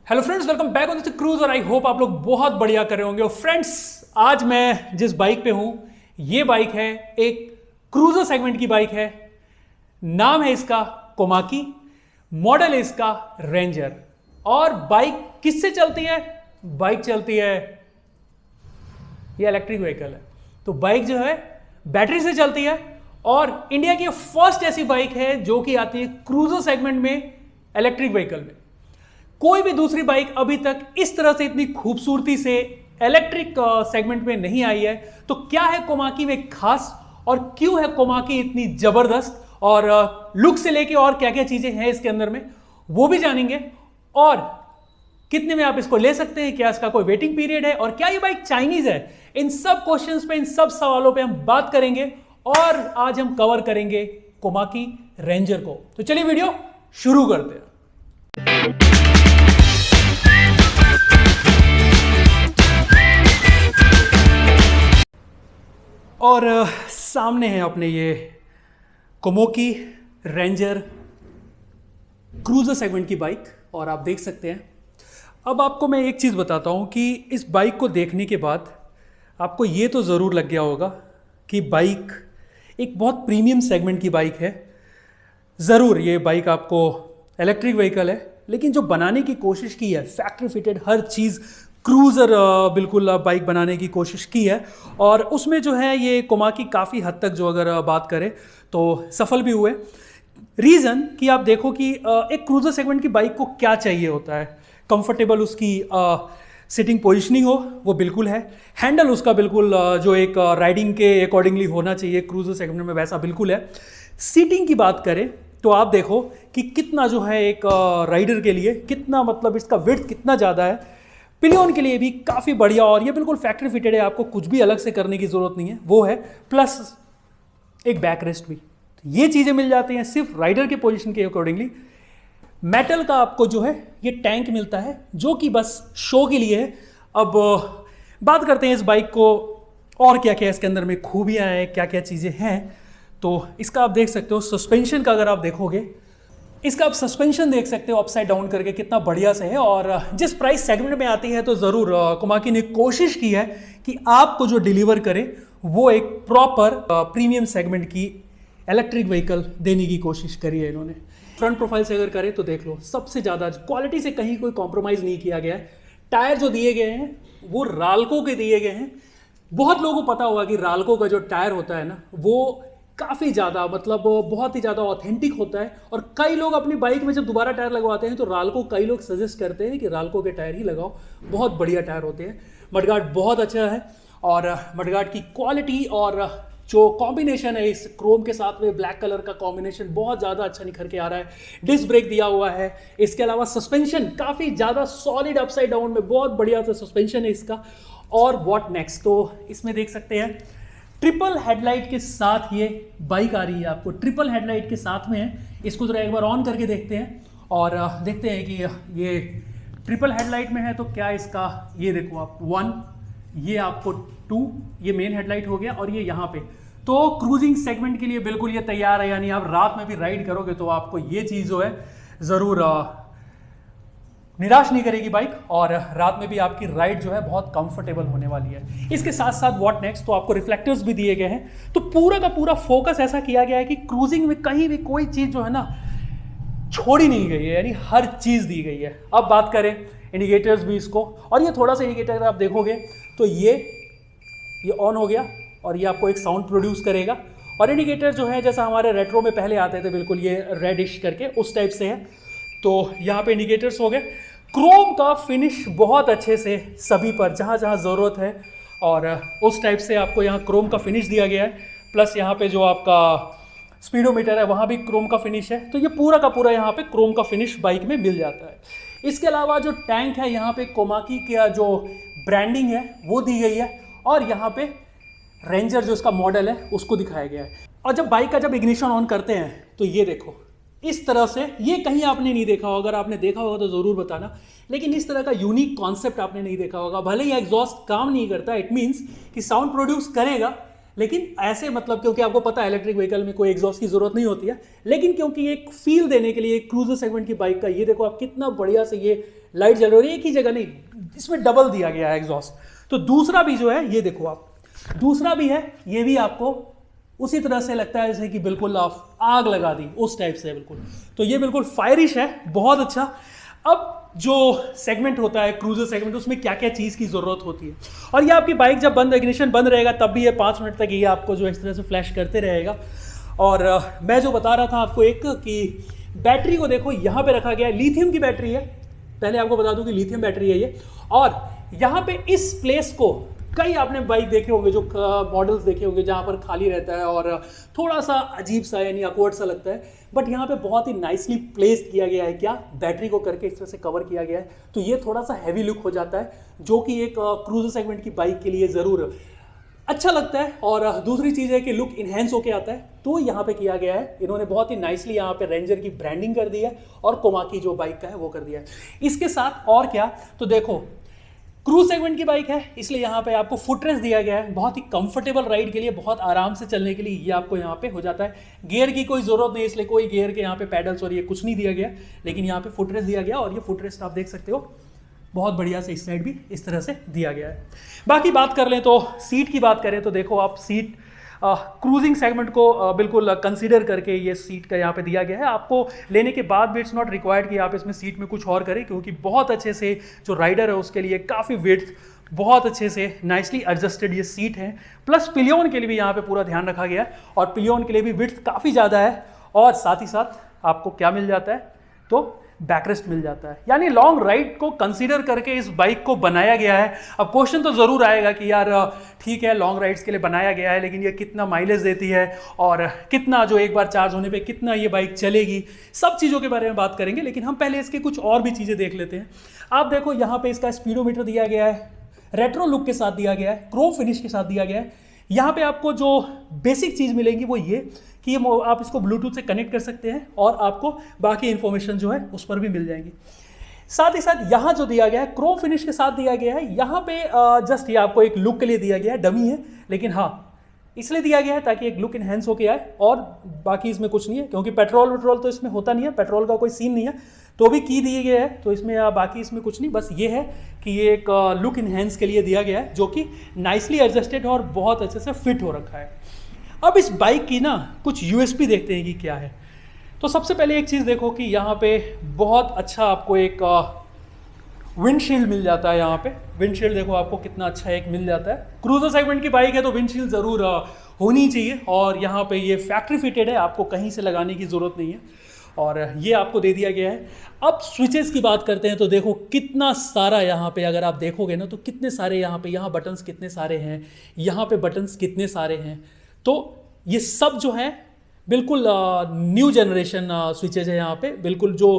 Hello friends, welcome back on the cruise और I hope आप लोग बहुत बढ़िया कर रहे होंगे। और फ्रेंड्स, आज मैं जिस बाइक पे हूं, ये बाइक है एक क्रूजर सेगमेंट की बाइक है। नाम है इसका कोमाकी, मॉडल है इसका रेंजर। और बाइक किससे चलती है? बाइक चलती है, ये इलेक्ट्रिक व्हीकल है, तो बाइक जो है बैटरी से चलती है। और इंडिया की फर्स्ट ऐसी बाइक है जो कि आती है क्रूजर सेगमेंट में इलेक्ट्रिक व्हीकल में। कोई भी दूसरी बाइक अभी तक इस तरह से इतनी खूबसूरती से इलेक्ट्रिक सेगमेंट में नहीं आई है। तो क्या है कोमाकी में खास और क्यों है कोमाकी इतनी जबरदस्त, और लुक से लेके और क्या क्या चीजें हैं इसके अंदर में वो भी जानेंगे। और कितने में आप इसको ले सकते हैं, क्या इसका कोई वेटिंग पीरियड है, और क्या ये बाइक चाइनीज है, इन सब क्वेश्चंस पे, इन सब सवालों पे हम बात करेंगे। और आज हम कवर करेंगे कोमाकी रेंजर को। तो चलिए वीडियो शुरू करते हैं। और सामने है अपने ये कोमाकी रेंजर क्रूजर सेगमेंट की बाइक, और आप देख सकते हैं। अब आपको मैं एक चीज़ बताता हूँ कि इस बाइक को देखने के बाद आपको ये तो ज़रूर लग गया होगा कि बाइक एक बहुत प्रीमियम सेगमेंट की बाइक है। ज़रूर ये बाइक आपको इलेक्ट्रिक व्हीकल है, लेकिन जो बनाने की कोशिश की है, फैक्ट्री फिटेड हर चीज़ क्रूज़र बिल्कुल बाइक बनाने की कोशिश की है। और उसमें जो है ये कोमाकी काफ़ी हद तक जो अगर बात करें तो सफल भी हुए। रीज़न कि आप देखो कि एक क्रूज़र सेगमेंट की बाइक को क्या चाहिए होता है। कंफर्टेबल उसकी सिटिंग पोजिशनिंग हो, वो बिल्कुल है। हैंडल उसका बिल्कुल जो एक राइडिंग के अकॉर्डिंगली होना चाहिए क्रूज़र सेगमेंट में, वैसा बिल्कुल है। सीटिंग की बात करें तो आप देखो कि कितना जो है एक राइडर के लिए कितना, मतलब इसका विड्थ कितना ज़्यादा है। पिलियन के लिए भी काफ़ी बढ़िया, और ये बिल्कुल फैक्ट्री फिटेड है, आपको कुछ भी अलग से करने की ज़रूरत नहीं है, वो है। प्लस एक बैक रेस्ट भी, तो ये चीज़ें मिल जाती हैं सिर्फ राइडर के पोजीशन के अकॉर्डिंगली। मेटल का आपको जो है ये टैंक मिलता है जो कि बस शो के लिए है। अब बात करते हैं इस बाइक को और क्या क्या इसके अंदर में खूबियाँ हैं, क्या क्या चीज़ें हैं। तो इसका आप देख सकते हो सस्पेंशन का, अगर आप देखोगे इसका आप सस्पेंशन देख सकते हो अपसाइड डाउन करके कितना बढ़िया से है। और जिस प्राइस सेगमेंट में आती है तो ज़रूर कोमाकी ने कोशिश की है कि आपको जो डिलीवर करे वो एक प्रॉपर प्रीमियम सेगमेंट की इलेक्ट्रिक व्हीकल देने की कोशिश करी है इन्होंने। फ्रंट प्रोफाइल से अगर करें तो देख लो, सबसे ज़्यादा क्वालिटी से कहीं कोई कॉम्प्रोमाइज़ नहीं किया गया है। टायर जो दिए गए हैं वो राल्को के दिए गए हैं। बहुत लोगों को पता होगा कि राल्को का जो टायर होता है ना, वो काफ़ी ज़्यादा, मतलब बहुत ही ज़्यादा ऑथेंटिक होता है। और कई लोग अपनी बाइक में जब दोबारा टायर लगवाते हैं तो राल्को, कई लोग सजेस्ट करते हैं कि राल्को के टायर ही लगाओ, बहुत बढ़िया टायर होते हैं। मडगार्ड बहुत अच्छा है, और मडगार्ड की क्वालिटी और जो कॉम्बिनेशन है इस क्रोम के साथ में ब्लैक कलर का कॉम्बिनेशन बहुत ज़्यादा अच्छा निखर के आ रहा है। डिस्क ब्रेक दिया हुआ है, इसके अलावा सस्पेंशन काफ़ी ज़्यादा सॉलिड, अपसाइड डाउन में बहुत बढ़िया सा सस्पेंशन है इसका। और व्हाट नेक्स्ट, तो इसमें देख सकते हैं ट्रिपल हेडलाइट के साथ ये बाइक आ रही है, आपको ट्रिपल हेडलाइट के साथ में है। इसको जरा एक बार ऑन करके देखते हैं और देखते हैं कि ये ट्रिपल हेडलाइट में है तो क्या इसका, ये देखो आप 1, ये आपको 2, ये मेन हेडलाइट हो गया, और ये यहाँ पे। तो क्रूजिंग सेगमेंट के लिए बिल्कुल ये तैयार है। यानी आप रात में भी राइड करोगे तो आपको ये चीज़ जो है ज़रूर निराश नहीं करेगी बाइक, और रात में भी आपकी राइड जो है बहुत कंफर्टेबल होने वाली है। इसके साथ साथ व्हाट नेक्स्ट, तो आपको रिफ्लेक्टर्स भी दिए गए हैं। तो पूरा का पूरा फोकस ऐसा किया गया है कि क्रूजिंग में कहीं भी कोई चीज़ जो है ना छोड़ी नहीं गई है, यानी हर चीज़ दी गई है। अब बात करें इंडिकेटर्स भी इसको, और ये थोड़ा सा इंडिकेटर आप देखोगे तो ये ऑन हो गया, और ये आपको एक साउंड प्रोड्यूस करेगा। और इंडिकेटर जो है जैसा हमारे रेट्रो में पहले आते थे, बिल्कुल ये रेडिश करके उस टाइप से है। तो यहाँ पे इंडिकेटर्स हो गए। क्रोम का फिनिश बहुत अच्छे से सभी पर जहाँ जहाँ ज़रूरत है, और उस टाइप से आपको यहाँ क्रोम का फिनिश दिया गया है। प्लस यहाँ पे जो आपका स्पीडोमीटर है वहाँ भी क्रोम का फिनिश है। तो ये पूरा का पूरा यहाँ पे क्रोम का फिनिश बाइक में मिल जाता है। इसके अलावा जो टैंक है, यहाँ पे कोमाकी का जो ब्रांडिंग है वो दी गई है, और यहाँ पे रेंजर जो इसका मॉडल है उसको दिखाया गया है। और जब बाइक का इग्निशन ऑन करते हैं तो ये देखो इस तरह से, ये कहीं आपने नहीं देखा होगा, अगर आपने देखा होगा तो ज़रूर बताना। लेकिन इस तरह का यूनिक कॉन्सेप्ट आपने नहीं देखा होगा। भले ही एग्जॉस्ट काम नहीं करता, इट मीन्स कि साउंड प्रोड्यूस करेगा, लेकिन ऐसे मतलब क्योंकि आपको पता है इलेक्ट्रिक व्हीकल में कोई एग्जॉस्ट की जरूरत नहीं होती है, लेकिन क्योंकि एक फील देने के लिए एक क्रूजर सेगमेंट की बाइक का ये देखो आप कितना बढ़िया से ये लाइट जल रही है, एक ही जगह नहीं, इसमें डबल दिया गया है एग्जॉस्ट। तो दूसरा भी जो है ये देखो आप, दूसरा भी है, ये भी आपको उसी तरह से लगता है जैसे कि बिल्कुल आग लगा दी उस टाइप से बिल्कुल। तो ये बिल्कुल फायरिश है, बहुत अच्छा। अब जो सेगमेंट होता है क्रूजर सेगमेंट, उसमें क्या क्या चीज़ की ज़रूरत होती है, और ये आपकी बाइक जब बंद, इग्निशन बंद रहेगा तब भी ये 5 मिनट तक ये आपको जो इस तरह से फ्लैश करते रहेगा। और मैं जो बता रहा था आपको एक कि बैटरी को देखो यहाँ पे रखा गया है, लिथियम की बैटरी है, पहले आपको बता दूं कि लिथियम बैटरी है ये। और यहाँ पे इस प्लेस को कई आपने बाइक देखे होंगे, जो मॉडल्स देखे होंगे जहाँ पर खाली रहता है और थोड़ा सा अजीब सा यानी अकवर्ड सा लगता है, बट यहाँ पे बहुत ही नाइसली प्लेस्ड किया गया है, क्या बैटरी को करके इस तरह से कवर किया गया है, तो ये थोड़ा सा हैवी लुक हो जाता है, जो कि एक क्रूजर सेगमेंट की बाइक के लिए ज़रूर अच्छा लगता है। और दूसरी चीज़ है कि लुक इन्हेंस होके आता है, तो यहाँ पे किया गया है, इन्होंने बहुत ही नाइसली यहाँ पे रेंजर की ब्रांडिंग कर दी है और कोमाकी जो बाइक का है वो कर दिया है। इसके साथ और क्या, तो देखो क्रूज सेगमेंट की बाइक है, इसलिए यहाँ पे आपको फुटरेस्ट दिया गया है, बहुत ही कंफर्टेबल राइड के लिए, बहुत आराम से चलने के लिए ये आपको यहाँ पे हो जाता है। गियर की कोई ज़रूरत नहीं, इसलिए कोई गियर के यहाँ पे पैडल्स और ये कुछ नहीं दिया गया, लेकिन यहाँ पे फुटरेस्ट दिया गया, और ये फुटरेस्ट आप देख सकते हो बहुत बढ़िया से इस साइड भी इस तरह से दिया गया है। बाकी बात कर लें तो सीट की बात करें तो देखो आप सीट क्रूजिंग सेगमेंट को बिल्कुल कंसीडर करके ये सीट का यहाँ पे दिया गया है। आपको लेने के बाद भी इट्स नॉट रिक्वायर्ड कि आप इसमें सीट में कुछ और करें, क्योंकि बहुत अच्छे से जो राइडर है उसके लिए काफ़ी विड्थ, बहुत अच्छे से नाइसली एडजस्टेड ये सीट है। प्लस पिलियन के लिए भी यहाँ पे पूरा ध्यान रखा गया है, और पिलियन के लिए भी विड्थ काफ़ी ज़्यादा है, और साथ ही साथ आपको क्या मिल जाता है, तो बैकरेस्ट मिल जाता है। यानी लॉन्ग राइड को कंसीडर करके इस बाइक को बनाया गया है। अब क्वेश्चन तो ज़रूर आएगा कि यार ठीक है लॉन्ग राइड्स के लिए बनाया गया है, लेकिन ये कितना माइलेज देती है और कितना जो एक बार चार्ज होने पे कितना ये बाइक चलेगी, सब चीज़ों के बारे में बात करेंगे। लेकिन हम पहले इसके कुछ और भी चीज़ें देख लेते हैं। आप देखो यहाँ पे इसका स्पीडोमीटर दिया गया है, रेट्रो लुक के साथ दिया गया है, क्रोम फिनिश के साथ दिया गया है। यहाँ पे आपको जो बेसिक चीज़ मिलेगी वो ये कि आप इसको ब्लूटूथ से कनेक्ट कर सकते हैं, और आपको बाकी इन्फॉर्मेशन जो है उस पर भी मिल जाएंगी। साथ ही साथ यहाँ जो दिया गया है क्रोम फिनिश के साथ दिया गया है, यहाँ पे जस्ट ये आपको एक लुक के लिए दिया गया है, डमी है, लेकिन हाँ इसलिए दिया गया है ताकि एक लुक इन्हेंस होके आए, और बाकी इसमें कुछ नहीं है, क्योंकि पेट्रोल तो इसमें होता नहीं है, पेट्रोल का कोई सीन नहीं है, तो भी की दिए गए है, तो इसमें बाकी इसमें कुछ नहीं, बस ये है कि ये एक लुक इन्हेंस के लिए दिया गया है, जो कि नाइसली एडजस्टेड है और बहुत अच्छे से फिट हो रखा है। अब इस बाइक की ना कुछ यूएसपी देखते हैं कि क्या है। तो सबसे पहले एक चीज़ देखो कि यहाँ पे बहुत अच्छा आपको एक विंडशील्ड मिल जाता है। यहाँ पे विंडशील्ड देखो आपको कितना अच्छा एक मिल जाता है। क्रूजर सेगमेंट की बाइक है तो विंडशील्ड ज़रूर होनी चाहिए, और यहाँ पे ये फैक्ट्री फिटेड है, आपको कहीं से लगाने की ज़रूरत नहीं है, और ये आपको दे दिया गया है। अब स्विचेस की बात करते हैं तो देखो कितना सारा यहाँ पे अगर आप देखोगे ना तो कितने सारे यहाँ पे, यहाँ बटन्स कितने सारे हैं, यहाँ पे बटन्स कितने सारे हैं, तो ये सब जो है बिल्कुल न्यू जनरेशन स्विचेज है। यहाँ पे बिल्कुल जो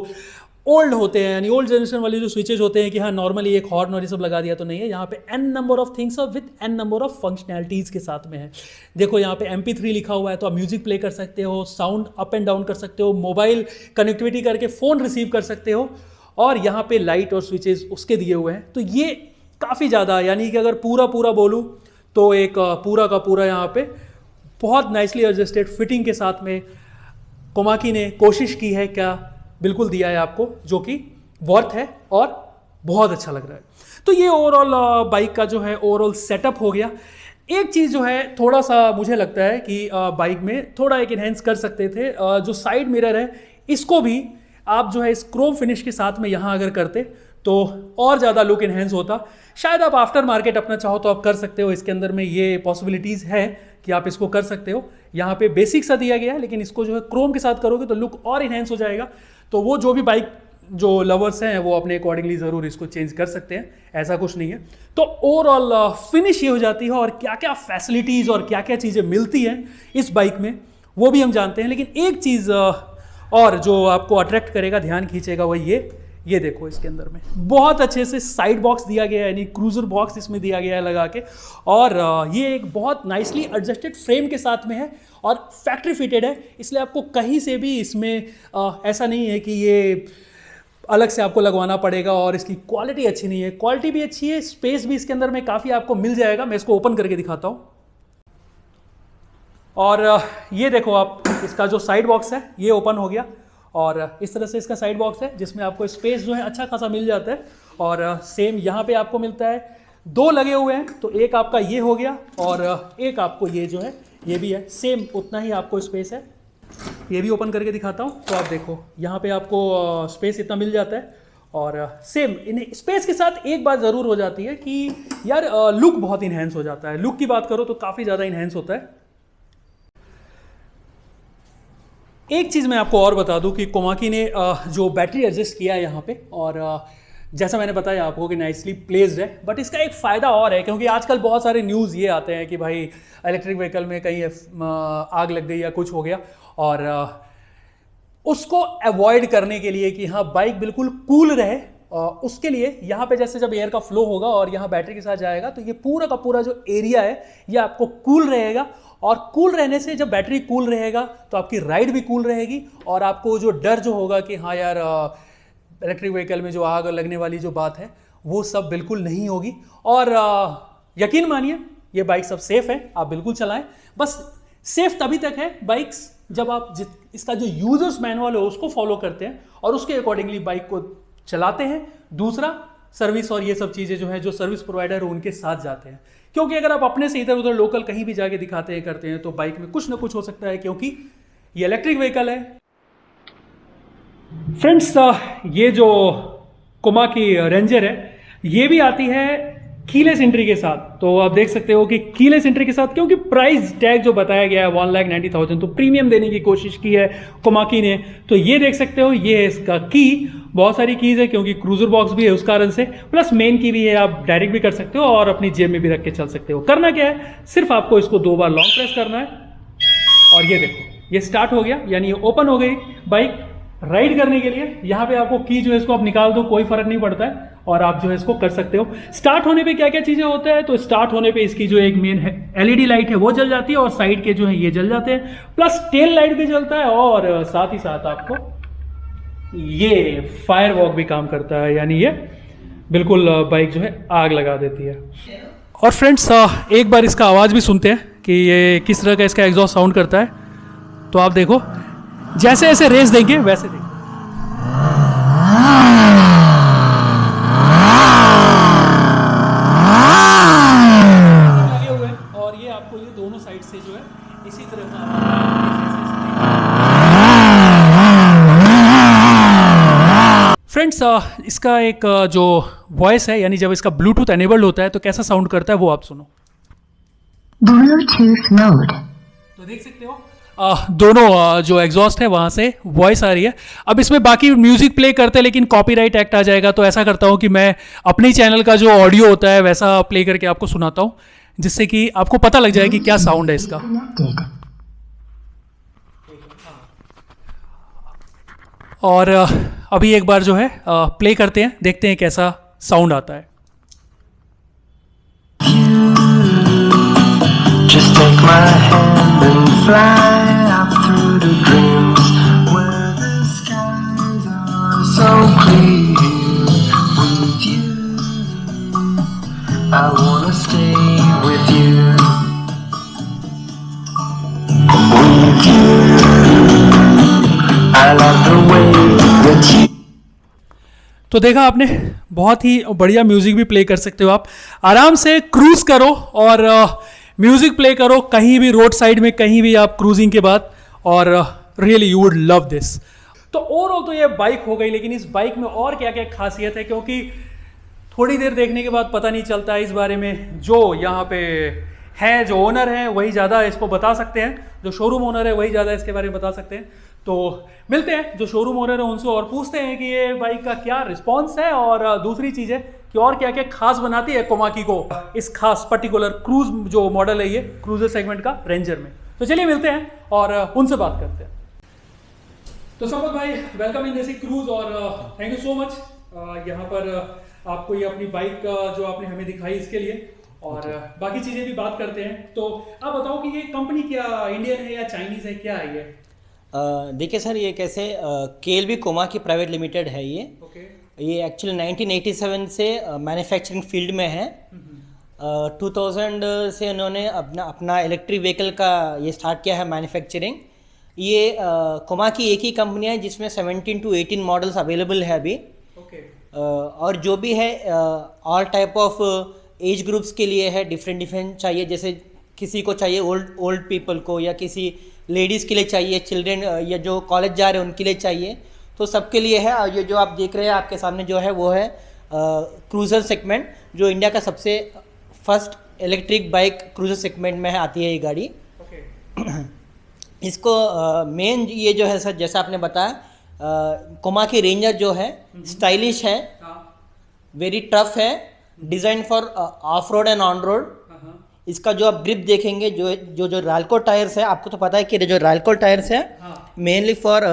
ओल्ड होते हैं, यानी ओल्ड जनरेशन वाले जो स्विचेज होते हैं कि हाँ नॉर्मली एक हॉर्न और ये सब लगा दिया तो नहीं है, यहाँ पे n नंबर ऑफ थिंग्स और with n number of functionalities के साथ में है। देखो यहाँ पे MP3 लिखा हुआ है, तो आप म्यूजिक प्ले कर सकते हो, साउंड अप एंड डाउन कर सकते हो, मोबाइल कनेक्टिविटी करके फ़ोन रिसीव कर सकते हो, और यहाँ पे लाइट और स्विचेज उसके दिए हुए हैं। तो ये काफ़ी ज़्यादा, यानी कि अगर पूरा बोलूँ तो एक पूरा का पूरा यहाँ पे बहुत नाइसली एडजस्टेड फिटिंग के साथ में कोमाकी ने कोशिश की है, क्या बिल्कुल दिया है आपको, जो कि वर्थ है और बहुत अच्छा लग रहा है। तो ये ओवरऑल बाइक का जो है ओवरऑल सेटअप हो गया। एक चीज़ जो है थोड़ा सा मुझे लगता है कि बाइक में थोड़ा एक इन्हेंस कर सकते थे, जो साइड मिरर है इसको भी आप जो है इस क्रोम फिनिश के साथ में यहाँ अगर करते तो और ज़्यादा लुक इन्हेंस होता। शायद आप आफ्टर मार्केट अपना चाहो तो आप कर सकते हो, इसके अंदर में ये पॉसिबिलिटीज़ है कि आप इसको कर सकते हो। यहाँ पे बेसिक सा दिया गया है, लेकिन इसको जो है क्रोम के साथ करोगे तो लुक और इन्हेंस हो जाएगा। तो वो जो भी बाइक जो लवर्स हैं वो अपने अकॉर्डिंगली ज़रूर इसको चेंज कर सकते हैं, ऐसा कुछ नहीं है। तो ओवरऑल फिनिश ये हो जाती है, और क्या क्या फैसिलिटीज़ और क्या क्या चीज़ें मिलती हैं इस बाइक में वो भी हम जानते हैं। लेकिन एक चीज़ और जो आपको अट्रैक्ट करेगा, ध्यान खींचेगा, वो ये देखो इसके अंदर में बहुत अच्छे से साइड बॉक्स दिया गया है, यानी क्रूजर बॉक्स इसमें दिया गया है लगा के, और ये एक बहुत नाइसली एडजस्टेड फ्रेम के साथ में है और फैक्ट्री फिटेड है, इसलिए आपको कहीं से भी इसमें ऐसा नहीं है कि ये अलग से आपको लगवाना पड़ेगा। और इसकी क्वालिटी अच्छी नहीं है, क्वालिटी भी अच्छी है, स्पेस भी इसके अंदर में काफ़ी आपको मिल जाएगा। मैं इसको ओपन करके दिखाता हूँ। और ये देखो आप, इसका जो साइड बॉक्स है ये ओपन हो गया और इस तरह से इसका साइड बॉक्स है जिसमें आपको स्पेस जो है अच्छा खासा मिल जाता है। और सेम यहाँ पे आपको मिलता है, 2 लगे हुए हैं, तो एक आपका ये हो गया और एक आपको ये जो है ये भी है, सेम उतना ही आपको स्पेस है। ये भी ओपन करके दिखाता हूँ तो आप देखो यहाँ पे आपको स्पेस इतना मिल जाता है। और सेम इन स्पेस के साथ एक बात ज़रूर हो जाती है कि यार लुक बहुत इन्हेंस हो जाता है। लुक की बात करो तो काफ़ी ज़्यादा इन्हेंस होता है। एक चीज़ मैं आपको और बता दूं कि कोमाकी ने जो बैटरी एडजस्ट किया है यहाँ पे, और जैसा मैंने बताया आपको कि नाइसली प्लेस्ड है, बट इसका एक फ़ायदा और है क्योंकि आजकल बहुत सारे न्यूज़ ये आते हैं कि भाई इलेक्ट्रिक व्हीकल में कहीं आग लग गई या कुछ हो गया, और उसको अवॉइड करने के लिए कि हाँ बाइक बिल्कुल कूल रहे, उसके लिए यहाँ पे जैसे जब एयर का फ्लो होगा और यहाँ बैटरी के साथ जाएगा तो ये पूरा का पूरा जो एरिया है ये आपको कूल रहेगा। और कूल रहने से जब बैटरी कूल रहेगा तो आपकी राइड भी कूल रहेगी और आपको जो डर जो होगा कि हाँ यार इलेक्ट्रिक व्हीकल में जो आग लगने वाली जो बात है वो सब बिल्कुल नहीं होगी। और यकीन मानिए ये बाइक सब सेफ़ है, आप बिल्कुल चलाएं। बस सेफ तभी तक है बाइक्स जब आप इसका जो यूजर्स मैनुअल है उसको फॉलो करते हैं और उसके अकॉर्डिंगली बाइक को चलाते हैं। दूसरा, सर्विस और ये सब चीज़ें जो है जो सर्विस प्रोवाइडर है उनके साथ जाते हैं, क्योंकि अगर आप अपने से इधर उधर लोकल कहीं भी जाके दिखाते हैं करते हैं तो बाइक में कुछ ना कुछ हो सकता है, क्योंकि ये इलेक्ट्रिक व्हीकल है। फ्रेंड्स, ये जो कोमाकी रेंजर है ये भी आती है कीलेस एंट्री के साथ। तो आप देख सकते हो कि कीलेस एंट्री के साथ, क्योंकि प्राइस टैग जो बताया गया है 1,90,000, तो प्रीमियम देने की कोशिश की है कोमाकी ने। तो ये देख सकते हो, ये है इसका की। बहुत सारी कीज है क्योंकि क्रूजर बॉक्स भी है उस कारण से, प्लस मेन की भी है, आप डायरेक्ट भी कर सकते हो और अपनी जेब में भी रख के चल सकते हो। करना क्या है, सिर्फ आपको इसको 2 बार लॉन्ग प्रेस करना है और ये देखो ये स्टार्ट हो गया, यानी ये ओपन हो गई बाइक राइड करने के लिए। यहाँ पे आपको की जो है इसको आप निकाल दो, कोई फर्क नहीं पड़ता है और आप जो है इसको कर सकते हो। स्टार्ट होने पे क्या क्या चीज़ें होता है, तो स्टार्ट होने पे इसकी जो एक मेन है एलईडी लाइट है वो जल जाती है और साइड के जो है ये जल जाते हैं, प्लस टेल लाइट भी जलता है और साथ ही साथ आपको ये फायर वॉक भी काम करता है, यानी ये बिल्कुल बाइक जो है आग लगा देती है। और फ्रेंड्स, एक बार इसका आवाज़ भी सुनते हैं कि ये किस तरह का इसका एग्जॉस्ट साउंड करता है। तो आप देखो, जैसे जैसे रेस देंगे वैसे देखो, लगे हुए हैं और ये आपको ये दोनों साइड से जो है इसी तरह का फ्रेंड्स, इसका एक जो वॉइस है, यानी जब इसका ब्लूटूथ एनेबल्ड होता है तो कैसा साउंड करता है वो आप सुनो। Bluetooth mode. तो देख सकते हो दोनों जो एग्जॉस्ट है वहाँ से वॉइस आ रही है। अब इसमें बाकी म्यूजिक प्ले करते हैं लेकिन कॉपीराइट एक्ट आ जाएगा, तो ऐसा करता हूँ कि मैं अपने चैनल का जो ऑडियो होता है वैसा प्ले करके आपको सुनाता हूँ, जिससे कि आपको पता लग जाए कि क्या साउंड है इसका। और अभी एक बार जो है प्ले करते हैं, देखते हैं कैसा साउंड आता है। Just take my hand and fly up through the dreams where the skies are so clear. With you, I wanna stay with you. With you, I love the way that you. तो देखा आपने, बहुत ही बढ़िया music भी play कर सकते हो आप। आराम से क्रूज करो और म्यूजिक प्ले करो कहीं भी, रोड साइड में कहीं भी आप क्रूजिंग के बाद, और really you would love this. तो ओवरऑल तो ये बाइक हो गई, लेकिन इस बाइक में और क्या क्या खासियत है, क्योंकि थोड़ी देर देखने के बाद पता नहीं चलता है इस बारे में। जो यहाँ पे हैं, जो ओनर हैं वही ज़्यादा इसको बता सकते हैं, जो शोरूम ओनर है वही ज़्यादा इसके बारे में बता सकते हैं। तो मिलते हैं जो शोरूम ओनर है उनसे और पूछते हैं कि ये बाइक का क्या रिस्पॉन्स है, और दूसरी चीज़ है कि और क्या क्या खास बनाती है कोमाकी को इस खास पर्टिकुलर क्रूज जो मॉडल है ये क्रूजर सेगमेंट का रेंजर में। तो चलिए मिलते हैं और उनसे बात करते हैं। तो संपत भाई, वेलकम इन देसी क्रूज और थैंक यू सो मच यहाँ पर आपको ये अपनी बाइक जो आपने हमें दिखाई इसके लिए, और बाकी चीज़ें भी बात करते हैं। तो आप बताओ कि ये कंपनी क्या इंडियन है या चाइनीज़ है, क्या है ये? देखिए सर, ये कैसे केएलबी कोमाकी प्राइवेट लिमिटेड है ये। ओके। ये एक्चुअली 1987 से मैन्युफैक्चरिंग फील्ड में है। 2000 से उन्होंने अपना इलेक्ट्रिक व्हीकल का ये स्टार्ट किया है मैन्युफैक्चरिंग। ये कोमा की एक ही कंपनी है जिसमें 17 to 18 मॉडल्स अवेलेबल है अभी। ओके और जो भी है all type of age groups के लिए है, डिफरेंट चाहिए। जैसे किसी को चाहिए ओल्ड पीपल को, या किसी लेडीज़ के लिए चाहिए, चिल्ड्रेन या जो कॉलेज जा रहे हैं उनके लिए चाहिए, तो सबके लिए है। और ये जो आप देख रहे हैं आपके सामने जो है वो है क्रूज़र सेगमेंट, जो इंडिया का सबसे first electric bike cruiser segment में आती है ये गाड़ी। ओके इसको मेन ये जो है सर, जैसा आपने बताया, कोमा की रेंजर जो है स्टाइलिश है, हाँ वेरी टफ है, design for of road and on road. हाँ इसका जो आप ग्रिप देखेंगे, जो राल्को टायर्स है, आपको तो पता है कि जो राल्को टायर्स है हाँ मेनली फॉर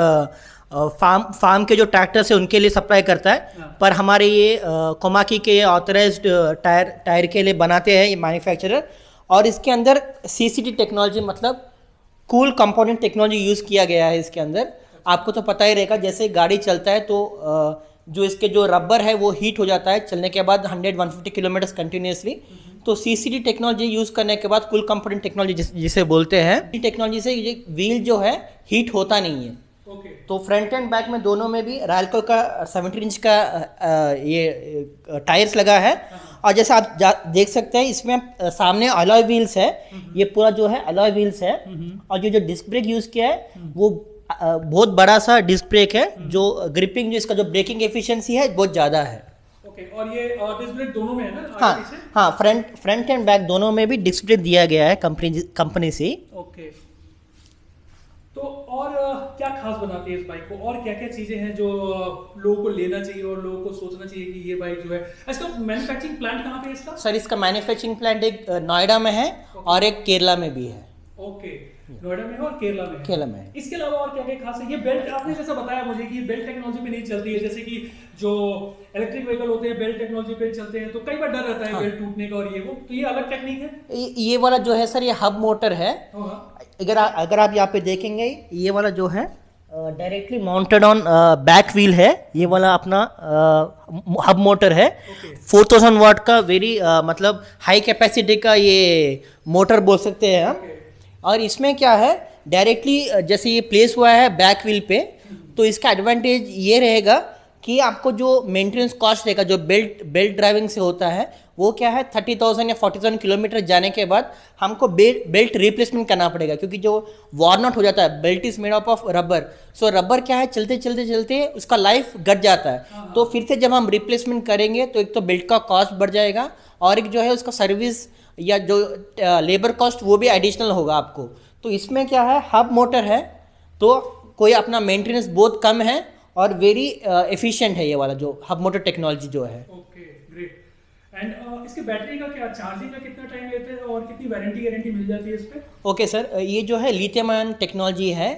फार्म के जो ट्रैक्टर्स है उनके लिए सप्लाई करता है। हाँ। पर हमारे ये कोमाकी के ऑथराइज्ड टायर के लिए बनाते हैं ये मैन्युफैक्चरर। और इसके अंदर CCT टेक्नोलॉजी, मतलब कूल कंपोनेंट टेक्नोलॉजी यूज़ किया गया है इसके अंदर। आपको तो पता ही रहेगा, जैसे गाड़ी चलता है तो जो इसके जो रबर है वो हीट हो जाता है चलने के बाद 100-150 किलोमीटर कंटिन्यूसली। तो CCT टेक्नोलॉजी यूज़ करने के बाद कूल कंपोनेंट टेक्नोलॉजी जिसे बोलते हैं, इस टेक्नोलॉजी से ये व्हील जो है हीट होता नहीं है। ओके तो फ्रंट एंड बैक में दोनों में भी राल्को का 17 इंच का ये टायर्स लगा है। और जैसा आप देख सकते हैं इसमें सामने अलॉय व्हील्स है, ये पूरा जो है अलॉय व्हील्स है। और जो डिस्क ब्रेक यूज़ किया है वो बहुत बड़ा सा डिस्क ब्रेक है, जो ग्रिपिंग, जो इसका जो ब्रेकिंग एफिशिएंसी है बहुत ज़्यादा है। ओके और ये डिस्क ब्रेक दोनों में है ना, आगे हाँ पीछे? हाँ, फ्रंट एंड बैक दोनों में भी डिस्क ब्रेक दिया गया है कंपनी से। ओके तो और क्या खास बनाती है इस बाइक को, और क्या क्या चीजें हैं जो लोगों को लेना चाहिए और लोगों को सोचना चाहिए कि ये बाइक जो है, इसका मैन्युफैक्चरिंग प्लांट कहाँ पे है इसका? सर इसका मैन्युफैक्चरिंग प्लांट एक नोएडा में है और एक केरला में भी है। ओके नोएडा में है और केरला में है। केरला में है। इसके अलावा और क्या क्या खास है? ये बेल्ट आपने जैसा बताया मुझे कि ये बेल्ट टेक्नोलॉजी पे नहीं चलती है, जैसे कि जो इलेक्ट्रिक व्हीकल होते हैं बेल्ट टेक्नोलॉजी पे चलते हैं तो कई बार डर रहता है बेल्ट टूटने का और ये वो, तो ये अलग टेक्निक है। ये वाला जो है सर, ये हब मोटर है। हाँ अगर आप यहाँ पे देखेंगे, ये वाला जो है directly mounted on back wheel है। ये वाला अपना हब मोटर है। 4000 वाट का वेरी मतलब हाई कैपेसिटी का ये मोटर बोल सकते हैं हम। और इसमें क्या है, डायरेक्टली जैसे ये प्लेस हुआ है बैक व्हील पे, तो इसका एडवांटेज ये रहेगा कि आपको जो मेंटेनेंस कॉस्ट रहेगा, जो बेल्ट ड्राइविंग से होता है, वो क्या है 30,000 या 40,000 किलोमीटर जाने के बाद हमको बेल्ट रिप्लेसमेंट करना पड़ेगा, क्योंकि जो वॉर्न आउट हो जाता है, belt is made up of rubber. So rubber क्या है, चलते चलते उसका लाइफ घट जाता है। तो फिर से जब हम रिप्लेसमेंट करेंगे तो एक तो बेल्ट का कॉस्ट बढ़ जाएगा, और एक जो है उसका सर्विस या जो लेबर कॉस्ट वो भी एडिशनल होगा आपको। तो इसमें क्या है, हब मोटर है, तो कोई अपना मेंटेनेंस बहुत कम है और वेरी एफिशिएंट है ये वाला जो हब मोटर टेक्नोलॉजी जो है। Okay great. एंड इसके बैटरी का क्या, चार्जिंग का कितना टाइम लेते हैं और कितनी वारंटी मिल जाती है इस पे? ओके सर, ये जो है लिथियम आयन टेक्नोलॉजी है।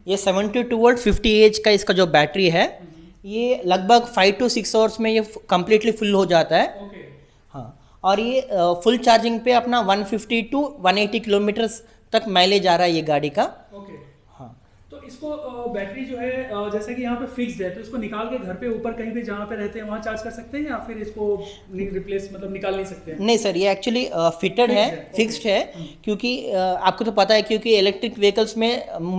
ये 72 वोल्ट 50 एच का इसका जो बैटरी है, ये लगभग 5 to 6 आवर्स में ये कम्प्लीटली फुल हो जाता है। ओके हाँ, और ये फुल चार्जिंग पे अपना 150 to 180 किलोमीटर्स तक माइलेज आ रहा है ये गाड़ी का। ओके हाँ, तो इसको बैटरी जो है जैसे कि यहाँ पे फिक्स्ड है, तो इसको निकाल के घर पे ऊपर कहीं पे जहाँ पे रहते हैं वहाँ चार्ज कर सकते हैं, या फिर इसको रिप्लेस मतलब निकाल नहीं सकते हैं? नहीं सर, ये एक्चुअली फिटेड है, फिक्स्ड है। क्योंकि आपको तो पता है, क्योंकि इलेक्ट्रिक व्हीकल्स में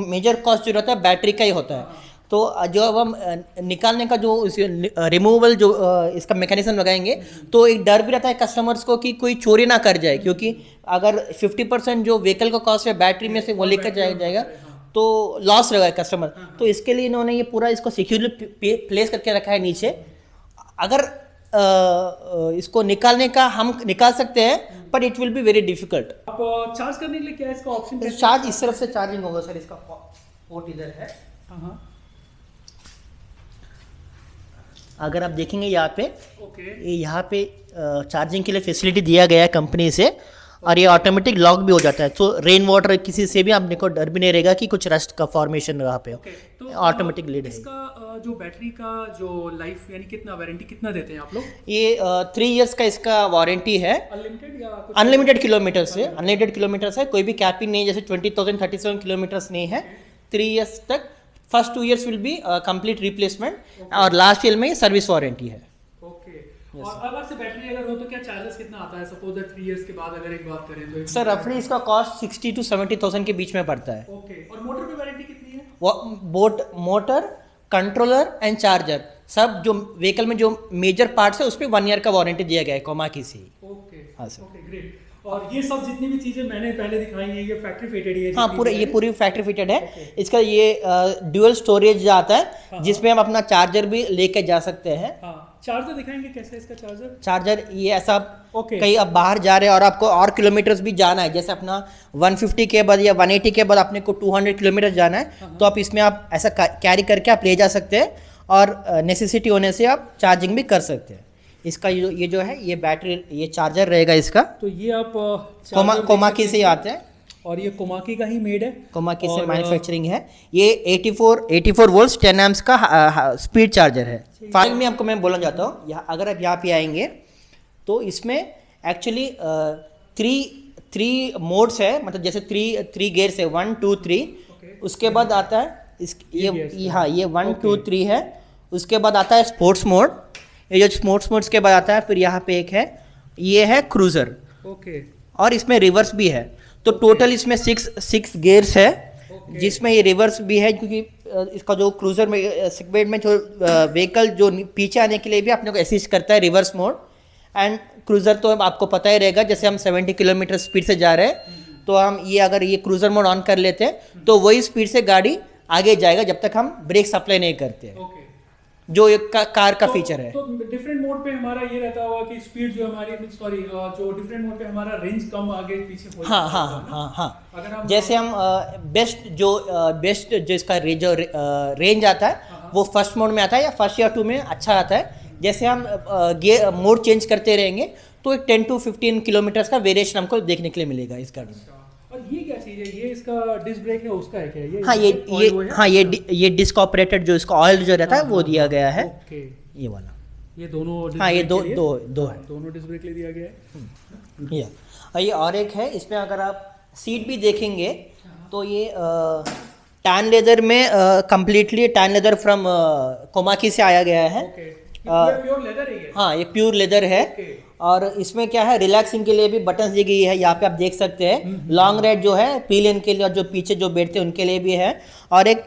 मेजर कॉस्ट जो रहता है बैटरी का ही होता है। तो जो अब हम निकालने का जो रिमूवल जो इसका मैकेनिज्म लगाएंगे, तो एक डर भी रहता है कस्टमर्स को कि कोई चोरी ना कर जाए, क्योंकि अगर 50% जो व्हीकल का कॉस्ट है बैटरी में से वो लेकर जाएगा तो लॉस रहेगा कस्टमर। तो इसके लिए इन्होंने ये पूरा इसको सिक्योरली प्लेस करके रखा है नीचे। अगर इसको निकालने का हम निकाल सकते हैं, पर it will be very difficult. आप चार्ज करने के लिए क्या इसका ऑप्शन? चार्ज इस तरफ से चार्जिंग होगा सर, इसका पोर्ट इधर है। हाँ अगर आप देखेंगे यहाँ पे, ओके यहाँ पे चार्जिंग के लिए फैसिलिटी दिया गया है कंपनी से, और ये ऑटोमेटिक लॉक भी हो जाता है। तो रेन वाटर किसी से भी आपने को डर भी नहीं रहेगा कि कुछ रस्ट का फॉर्मेशन वहाँ पे हो। तो ऑटोमेटिक लीड है। इसका जो बैटरी का जो लाइफ यानी कितना वारंटी कितना देते हैं आप लोग? ये 3 इयर्स का इसका वारंटी है। अनलिमिटेड या कुछ? अनलिमिटेड किलोमीटर्स है, अनलिमिटेड किलोमीटर्स है, कोई भी कैपिंग नहीं, जैसे 20,000 37 किलोमीटर्स नहीं है। 3 इयर्स तक, first 2 years will be complete replacement, और लास्ट ईयर में सर्विस वारंटी है। ओके और अलग से बैटरी अगर हो तो क्या चार्जेस कितना आता है? सपोज दैट 3 इयर्स के बाद अगर एक बात करें तो सर रफली इसका कॉस्ट 60 to 70,000 के बीच में पड़ता है। ओके, और मोटर की वारंटी कितनी है? वो मोटर, कंट्रोलर एंड चार्जर सब जो व्हीकल में जो मेजर पार्ट्स है उस पर 1 ईयर का वारंटी दिया गया है कोमाकी से ही। ओके, हाँ सर। Okay great. और ये सब जितनी भी चीजें मैंने पहले दिखाई हैं ये फैक्ट्री फिटेड है? हाँ पूरा ये पूरी फैक्ट्री फिटेड है। इसका ये ड्यूअल स्टोरेज आता है जिसमें हम अपना चार्जर भी लेके जा सकते हैं। हाँ, चार्जर दिखाएंगे कैसे इसका चार्जर? चार्जर ये ऐसा ओके। कहीं अब बाहर जा रहे हैं और आपको और किलोमीटर्स भी जाना है, जैसे अपना 150 के बाद या 180 के बाद अपने को 200 किलोमीटर जाना है तो आप इसमें आप ऐसा कैरी करके आप ले जा सकते हैं और नेसेसिटी होने से आप चार्जिंग भी कर सकते हैं। इसका ये जो है ये बैटरी ये चार्जर रहेगा इसका। तो ये आप कोमाकी से ही आते हैं और ये कोमाकी का ही मेड है? कोमाकी से मैन्युफैक्चरिंग है। ये 84 वोल्ट्स 10 एम्प्स का स्पीड चार्जर है। फाइनल में आपको मैं बोलना चाहता हूँ यहाँ अगर आप यहाँ पे आएंगे तो इसमें एक्चुअली 3 मोड्स है, मतलब जैसे 3 गेयर्स है 1 2 3। उसके बाद आता है ये हाँ ये 1 2 3 है। उसके बाद आता है स्पोर्ट्स मोड। ये जो स्पोर्ट्स मोड्स के बाद आता है फिर यहाँ पे एक है ये है क्रूज़र। ओके, और इसमें रिवर्स भी है। तो टोटल इसमें 6 गेयर्स है जिसमें ये रिवर्स भी है क्योंकि इसका जो क्रूज़र में सेगमेंट में जो व्हीकल जो पीछे आने के लिए भी अपने को असिस्ट करता है रिवर्स मोड। एंड क्रूज़र तो आपको पता ही रहेगा, जैसे हम 70 किलोमीटर स्पीड से जा रहे हैं तो हम ये अगर ये क्रूज़र मोड ऑन कर लेते हैं तो वही स्पीड से गाड़ी आगे जाएगा जब तक हम ब्रेक अप्लाई नहीं करते हैं। ओके, जो एक कार का फीचर है। तो डिफरेंट मोड पे हमारा ये रहता होगा कि स्पीड जो हमारी जो डिफरेंट मोड पे हमारा रेंज कम आगे पीछे हो हाँ हाँ हाँ हाँ हाँ। जैसे हम बेस्ट जो इसका रेंज आता है वो फर्स्ट मोड में आता है या फर्स्ट या 2 में अच्छा आता है। जैसे हम मोड चेंज करते रहेंगे तो एक 10 to 15 किलोमीटर का वेरिएशन हमको देखने के लिए मिलेगा इस गाड़ी में। और ये क्या चीज़ है? ये इसका डिस्क ब्रेक है उसका है क्या? ये डिस्क ऑपरेटेड जो इसका ऑयल जो रहता है वो दिया गया है। ओके, ये वाला ये दोनों हाँ ये दो है दोनों डिस्क ब्रेक ले दिया गया है। ये और एक है इसमें अगर आप सीट भी देखेंगे तो ये टैन लेदर में completely tan leather from Komaki से आया गया है। प्योर लेदर है ये? हाँ ये प्योर लेदर है। और इसमें क्या है रिलैक्सिंग के लिए भी बटन्स दी गई है, यहाँ पे आप देख सकते हैं। लॉन्ग राइड जो है पीलियन के लिए और जो पीछे जो बैठते हैं उनके लिए भी है। और एक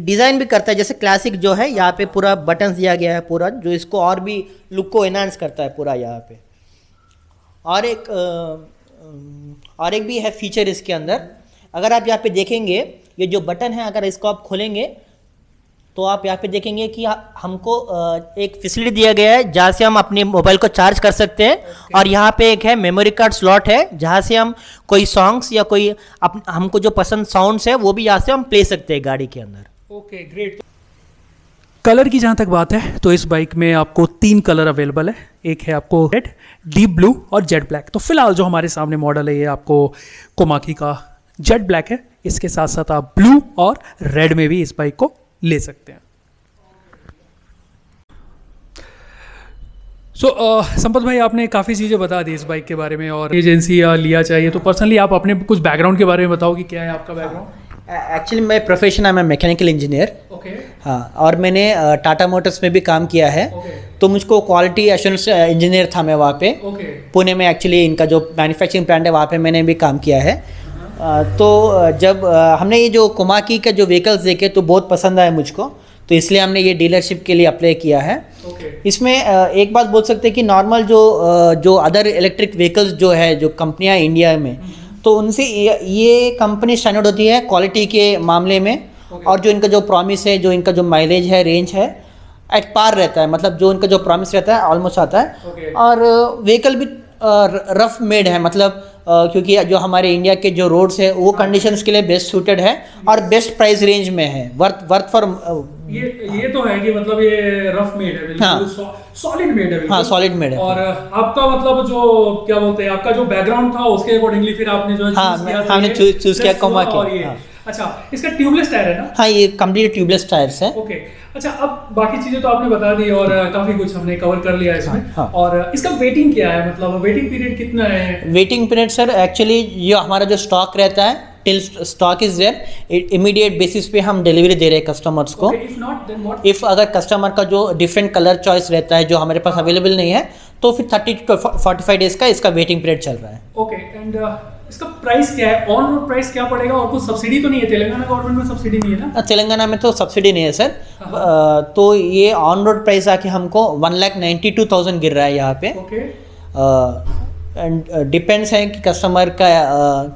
डिज़ाइन भी करता है जैसे क्लासिक जो है यहाँ पे पूरा बटन्स दिया गया है पूरा, जो इसको और भी लुक को एनहांस करता है पूरा यहाँ पे। और एक भी है फीचर इसके अंदर, अगर आप यहाँ पे देखेंगे ये जो बटन है अगर इसको आप खोलेंगे तो आप यहाँ पे देखेंगे कि हमको एक फैसिलिटी दिया गया है जहाँ से हम अपने मोबाइल को चार्ज कर सकते हैं। और यहाँ पे एक है मेमोरी कार्ड स्लॉट है जहाँ से हम कोई सॉन्ग्स या कोई हमको जो पसंद साउंड्स है वो भी यहाँ से हम प्ले सकते हैं गाड़ी के अंदर। Okay great. कलर की जहाँ तक बात है तो इस बाइक में आपको 3 कलर अवेलेबल है। एक है आपको रेड, डीप ब्लू और जेट ब्लैक। तो फिलहाल जो हमारे सामने मॉडल है ये आपको कोमाकी का जेट ब्लैक है। इसके साथ साथ आप ब्लू और रेड में भी इस बाइक को ले सकते हैं। संपत भाई आपने काफ़ी चीज़ें बता दी इस बाइक के बारे में और एजेंसी या लिया चाहिए, तो पर्सनली आप अपने कुछ बैकग्राउंड के बारे में बताओ कि क्या है आपका बैकग्राउंड? एक्चुअली मैं प्रोफेशन है मैं मैकेनिकल इंजीनियर। ओके। हाँ, और मैंने टाटा मोटर्स में भी काम किया है। तो मुझको क्वालिटी एश्योरेंस इंजीनियर था मैं वहाँ पे। पुणे में एक्चुअली इनका जो मैन्युफैक्चरिंग प्लांट है वहाँ पे मैंने भी काम किया है। तो जब हमने ये जो कोमाकी के जो व्हीकल्स देखे तो बहुत पसंद आए मुझको, तो इसलिए हमने ये डीलरशिप के लिए अप्लाई किया है। इसमें एक बात बोल सकते हैं कि नॉर्मल जो अदर इलेक्ट्रिक व्हीकल्स जो है जो कंपनियां इंडिया में, तो उनसे ये कंपनी स्टैंडर्ड होती है क्वालिटी के मामले में। और जो इनका जो प्रॉमिस है, जो इनका जो माइलेज है, रेंज है, एट पार रहता है। मतलब जो इनका जो प्रॉमिस रहता है ऑलमोस्ट आता है। और व्हीकल भी रफ मेड है, मतलब क्योंकि जो हमारे इंडिया के जो रोड्स है वो कंडीशंस के लिए बेस्ट सूटेड है और बेस्ट प्राइस रेंज में है। वर्थ फॉर ये तो है कि मतलब ये रफ मेड है, बिल्कुल सॉलिड मेड है। हाँ, सॉलिड मेड है। और आपका मतलब जो क्या बोलते हैं, आपका जो बैकग्राउंड था उसके अकॉर्डिंगली फिर आपने जो हमने चूज किया कोमाकी। अच्छा, इसका ट्यूबलेस टायर है ना? हाँ, ये कंप्लीट ट्यूबलेस टायर्स है। ओके। अच्छा, अब बाकी चीजें तो आपने बता दी और काफी कुछ हमने कवर कर लिया इसमें। हाँ। और इसका वेटिंग क्या है, मतलब वेटिंग पीरियड कितना है? वेटिंग पीरियड सर एक्चुअली जो हमारा जो स्टॉक रहता है till stock is there, immediate basis पे हम डिलीवरी दे रहे हैं कस्टमर्स को। If not then what? If अगर कस्टमर का जो डिफरेंट कलर चॉइस रहता है जो हमारे पास अवेलेबल नहीं है, तो फिर 30 to 45 डेज का इसका वेटिंग पीरियड चल रहा है। ओके एंड इसका प्राइस क्या है, ऑन रोड प्राइस क्या पड़ेगा, और कुछ सब्सिडी तो नहीं है, तेलंगाना गवर्नमेंट में सब्सिडी नहीं है ना? तेलंगाना में तो सब्सिडी नहीं है सर। तो ये ऑन रोड प्राइस आके हमको 1,92,000 गिर रहा है यहाँ पे। ओके एंड डिपेंड्स है कि कस्टमर का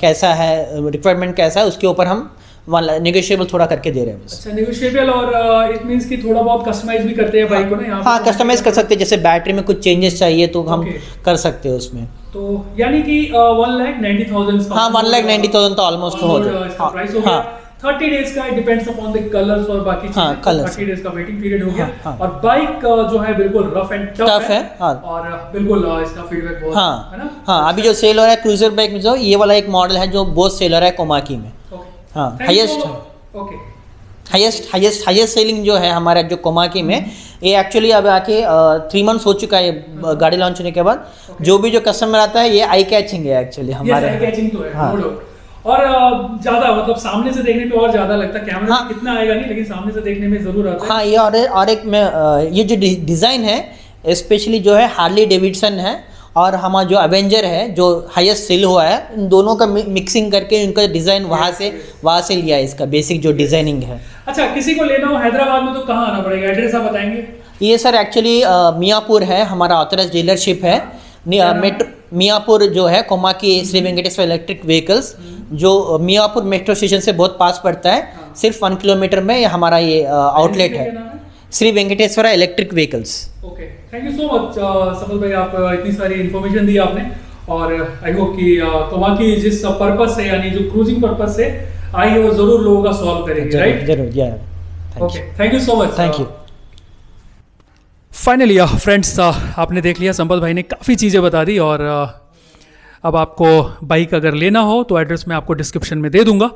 कैसा है, रिक्वायरमेंट कैसा है, उसके ऊपर हम नेगोशिएबल थोड़ा करके दे रहे हैं बस। अच्छा नेगोशिएबल, और इट मींस कि थोड़ा बहुत कस्टमाइज भी करते हैं बाइक को ना यहाँ पे? हाँ, कस्टमाइज कर सकते हैं, जैसे बैटरी में कुछ चेंजेस चाहिए तो हम Okay. कर सकते हैं उसमें। तो यानी कि 1,90,000। हाँ, 1,90,000 तो ऑलमोस्ट हो जाए। इसका प्राइस हो गया। 30 डेज का डिपेंड्स अपॉन द कलर्स और बाकी चीजें। हाँ, colours। 30 डेज का वेटिंग पीरियड हो गया। हाँ। और बाइक जो है बिल्कुल रफ एंड टफ है, हाँ। और बिल्कुल इसका फीडबैक बहुत है ना? हाँ, अभी जो सेल हो रहा है क्रूजर बाइक में, जो ये वाला एक मॉडल है जो बहुत सेल हो रहा है कोमाकी में। हाँ, ओके हाईएस्ट सेलिंग जो है हमारा जो कोमाकी में, ये एक्चुअली अब आके 3 मंथ्स हो चुका है गाड़ी लॉन्च होने के बाद। जो भी जो कस्टमर आता है, ये आई कैचिंग है एक्चुअली हमारे। आई कैचिंग तो है, हाँ। No doubt. और ज्यादा मतलब सामने से देखने पे और ज्यादा लगता है, कैमरा हाँ। में कितना आएगा नहीं, लेकिन सामने से देखने में जरूर आता है। हाँ, ये और एक में ये जो डिज़ाइन है स्पेशली जो है हार्ली डेविडसन है, और हमारा जो अवेंजर है जो हाईएस्ट सेल हुआ है, इन दोनों का मिक्सिंग करके इनका डिज़ाइन वहाँ से लिया है, इसका बेसिक जो डिज़ाइनिंग है। अच्छा, किसी को लेना हो हैदराबाद में तो कहाँ आना पड़ेगा, एड्रेस आप बताएंगे? ये सर एक्चुअली मियापुर है, हमारा ऑथराइज डीलरशिप है। मेट्रो मियापुर जो है Komaki Shri Venkateshwara electric vehicles, जो मियापुर मेट्रो स्टेशन से बहुत पास पड़ता है, सिर्फ 1 किलोमीटर में ये हमारा ये आउटलेट क्या है, नाम है? Shri Venkateshwara electric vehicles. Okay, thank you so much Safal भाई, आप इतनी सारी इन्फॉर्मेशन दी आपने, और आई होप कि कोमाकी जिस पर्पस से, यानी जो क्रूजिंग पर्पस से आई है, वो जरूर लोगों का सॉल्व करेगी, राइट? जरूर, या okay, thank you so much. Thank you. Finally friends, आपने देख लिया, संपत भाई ने काफ़ी चीज़ें बता दी, और अब आपको बाइक अगर लेना हो तो एड्रेस मैं आपको डिस्क्रिप्शन में दे दूंगा,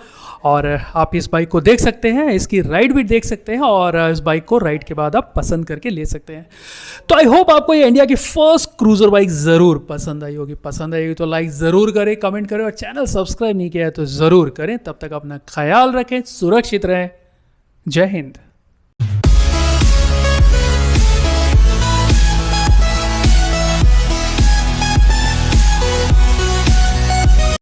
और आप इस बाइक को देख सकते हैं, इसकी राइड भी देख सकते हैं, और इस बाइक को राइड के बाद आप पसंद करके ले सकते हैं। तो आई होप आपको ये इंडिया की फर्स्ट क्रूजर बाइक ज़रूर पसंद आई होगी। पसंद आई होगी तो लाइक ज़रूर करें, कमेंट करें, और चैनल सब्सक्राइब नहीं किया है तो ज़रूर करें। तब तक अपना ख्याल रखें, सुरक्षित रहें। जय हिंद।